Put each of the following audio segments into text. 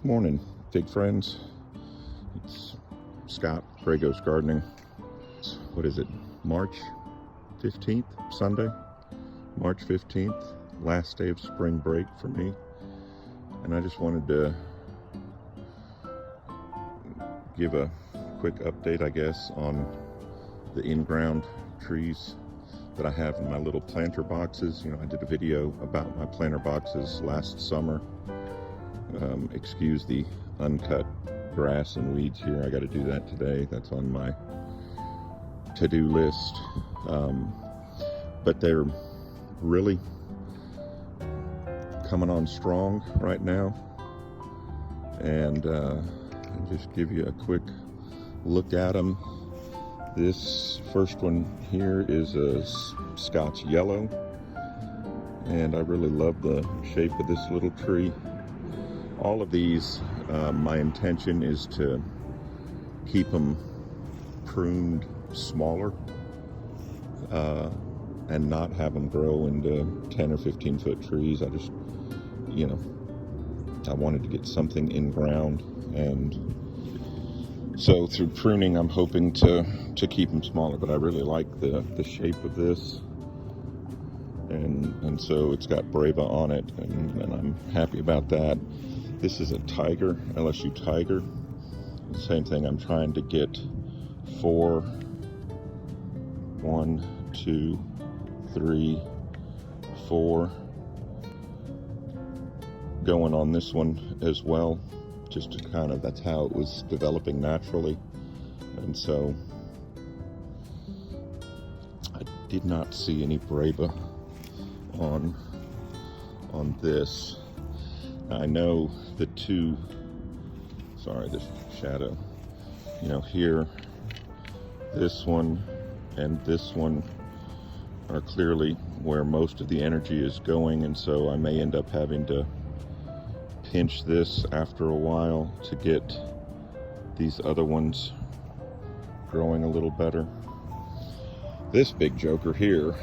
Morning, big friends. It's Scott, Gray Ghost Gardening. What is it? March 15th, Sunday, March 15th, last day of spring break for me. And I just wanted to give a quick update, I guess, on the in-ground trees that I have in my little planter boxes. You know, I did a video about my planter boxes last summer. Excuse the uncut grass and weeds here. I got to do that today. That's on my to-do list. But they're really coming on strong right now. And I'll just give you a quick look at them. This first one here is a Scotch Yellow, and I really love the shape of this little tree. All of these, my intention is to keep them pruned smaller and not have them grow into 10 or 15 foot trees. I just, you know, I wanted to get something in ground, and so through pruning I'm hoping to keep them smaller, but I really like the shape of this, and so it's got Brava on it, and I'm happy about that. This is a Tiger, LSU Tiger. Same thing, I'm trying to get 4, 1, 2, 3, 4 going on this one as well, just to kind of, that's how it was developing naturally. And so I did not see any Brava on this. I know the two, sorry, this shadow, you know, here, this one and this one are clearly where most of the energy is going, and so I may end up having to pinch this after a while to get these other ones growing a little better. This big joker here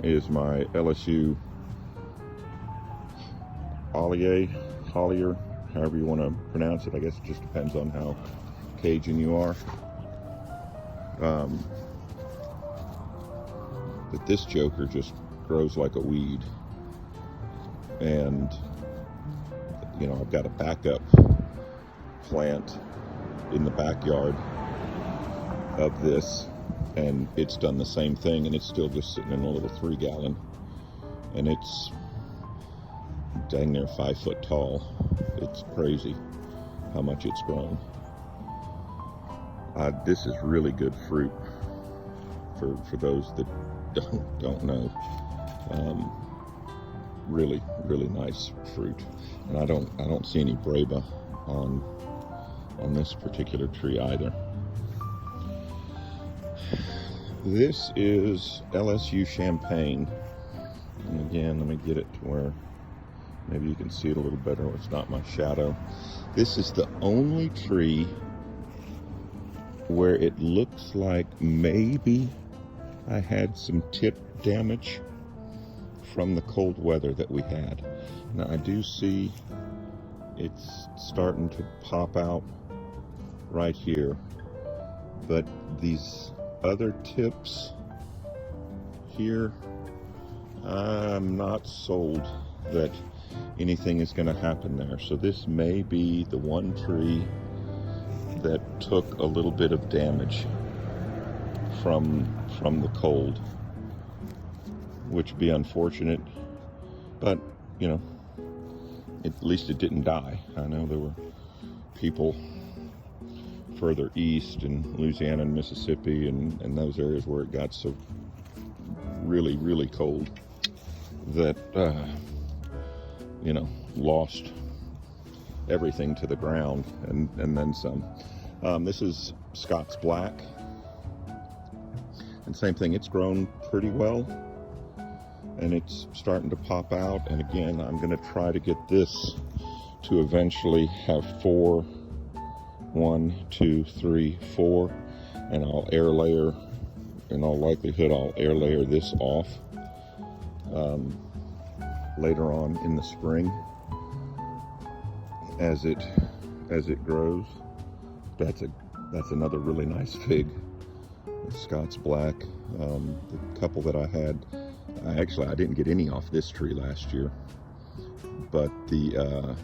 is my LSU Hollier, however you want to pronounce it. I guess it just depends on how Cajun you are. But this joker just grows like a weed. And, you know, I've got a backup plant in the backyard of this, and it's done the same thing, and it's still just sitting in a little 3-gallon, and it's dang near 5 foot tall. It's crazy how much it's grown. This is really good fruit for those that don't know. Really nice fruit, and I don't see any Brava on this particular tree either. This is LSU Champagne, and again, let me get it to where maybe you can see it a little better where it's not my shadow. This is the only tree where it looks like maybe I had some tip damage from the cold weather that we had. Now I do see it's starting to pop out right here, but these other tips here, I'm not sold that anything is going to happen there. So this may be the one tree that took a little bit of damage from the cold, which would be unfortunate, but you know, at least it didn't die. I know there were people further east in Louisiana and Mississippi and those areas where it got so really cold that you know, lost everything to the ground and then some. This is Scots Black, and same thing, it's grown pretty well and it's starting to pop out. And again, I'm going to try to get this to eventually have 4, 1, 2, 3, 4, and I'll air layer, in all likelihood I'll air layer this off later on in the spring as it as it grows. That's another really nice fig. Scots Black. The couple that I had, I didn't get any off this tree last year, but the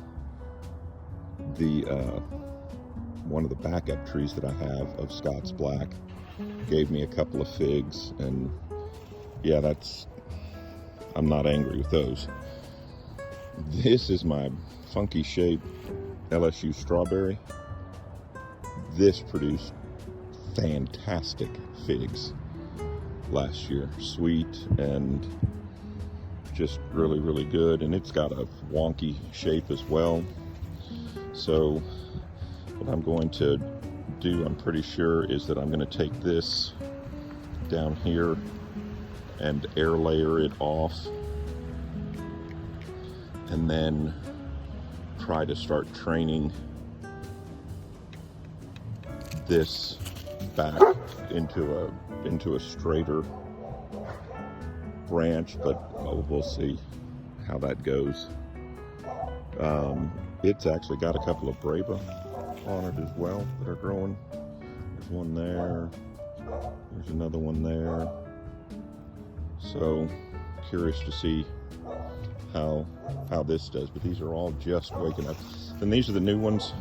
one of the backup trees that I have of Scots Black gave me a couple of figs, and yeah, I'm not angry with those. This is my funky shaped LSU strawberry. This produced fantastic figs last year, sweet and just really, really good, and it's got a wonky shape as well. So what I'm going to do, I'm pretty sure, is that I'm going to take this down here and air layer it off, and then try to start training this back into a straighter branch, but we'll see how that goes. It's actually got a couple of Braba on it as well that are growing. There's one there, there's another one there. So curious to see how this does, but these are all just waking up. And these are the new ones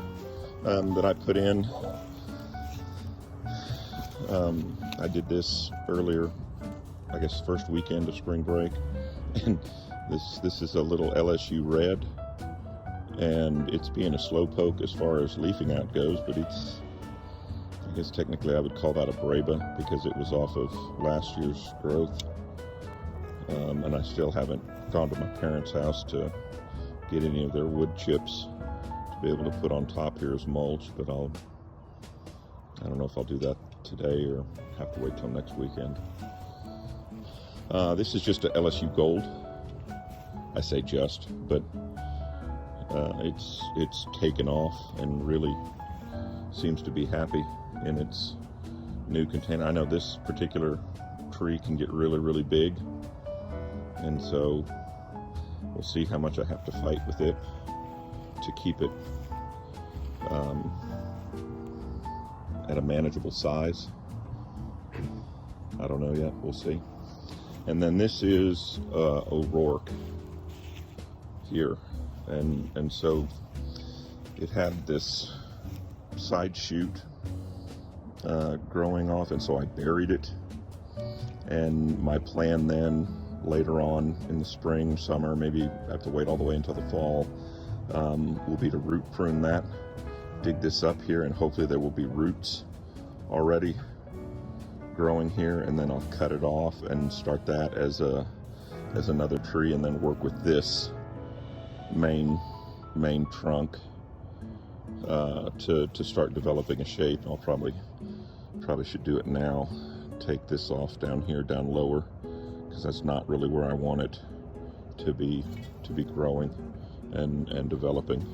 that I put in. I did this earlier, I guess first weekend of spring break, and this is a little LSU red, and it's being a slow poke as far as leafing out goes, but I guess technically I would call that a Braba because it was off of last year's growth. And I still haven't gone to my parents' house to get any of their wood chips to be able to put on top here as mulch, but I don't know if I'll do that today or have to wait till next weekend. This is just a LSU Gold. I say just, but it's taken off and really seems to be happy in its new container. I know this particular tree can get really, really big, and so we'll see how much I have to fight with it to keep it at a manageable size. I don't know yet, we'll see. And then this is O'Rourke here, and so it had this side shoot growing off, and so I buried it. And my plan then later on in the spring, summer, maybe I have to wait all the way until the fall, will be to root prune that, dig this up here, and hopefully there will be roots already growing here, and then I'll cut it off and start that as another tree, and then work with this main trunk to start developing a shape. I'll probably should do it now. Take this off down here, down lower, because that's not really where I want it to be growing and developing.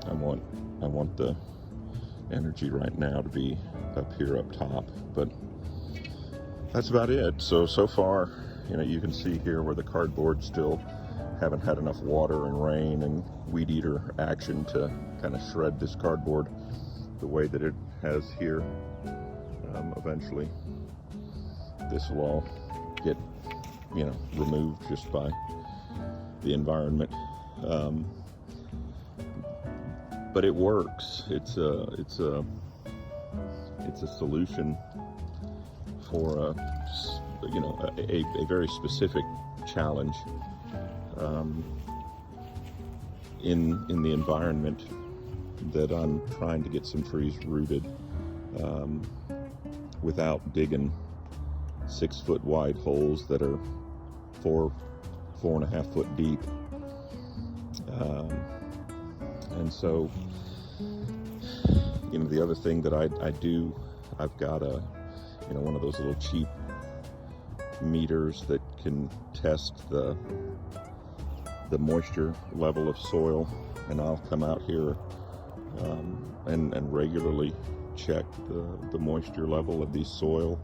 I want the energy right now to be up here up top, but that's about it. So far, you can see here where the cardboard still haven't had enough water and rain and weed eater action to kind of shred this cardboard the way that it has here. Eventually this will all get removed just by the environment, but it works. It's a solution for a very specific challenge in the environment that I'm trying to get some trees rooted without digging 6 foot wide holes that are 4.5 foot deep. And so, the other thing that I do, I've got one of those little cheap meters that can test the moisture level of soil, and I'll come out here and regularly check the moisture level of these soil,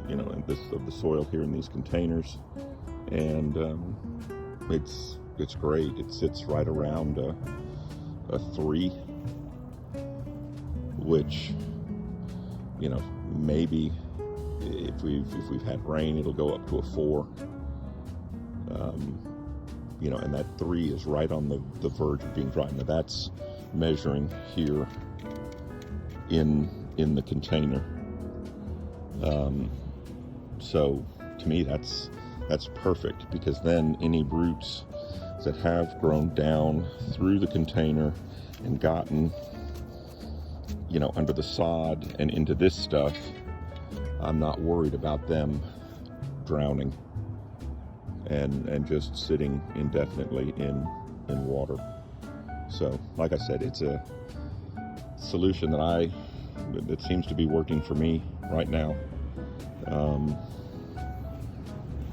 of the soil here in these containers, and it's great. It sits right around a 3 which, you know, maybe if we've had rain, it'll go up to a 4. You know, and that 3 is right on the verge of being dry. Now that's measuring here in the container. So to me, that's perfect, because then any roots that have grown down through the container and gotten, you know, under the sod and into this stuff, I'm not worried about them drowning and just sitting indefinitely in water. So, like I said, it's a solution that seems to be working for me right now,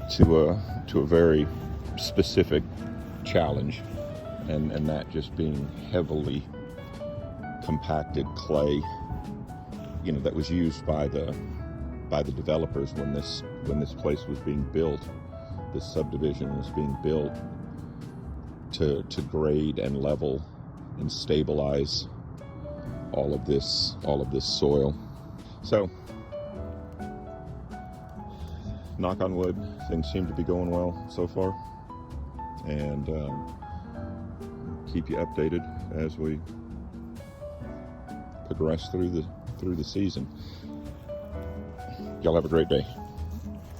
to a very specific challenge, and that just being heavily compacted clay, you know, that was used by the developers when this place was being built. This subdivision was being built to grade and level and stabilize all of this soil. So, knock on wood, things seem to be going well so far, and keep you updated as we progress through the season. Y'all have a great day.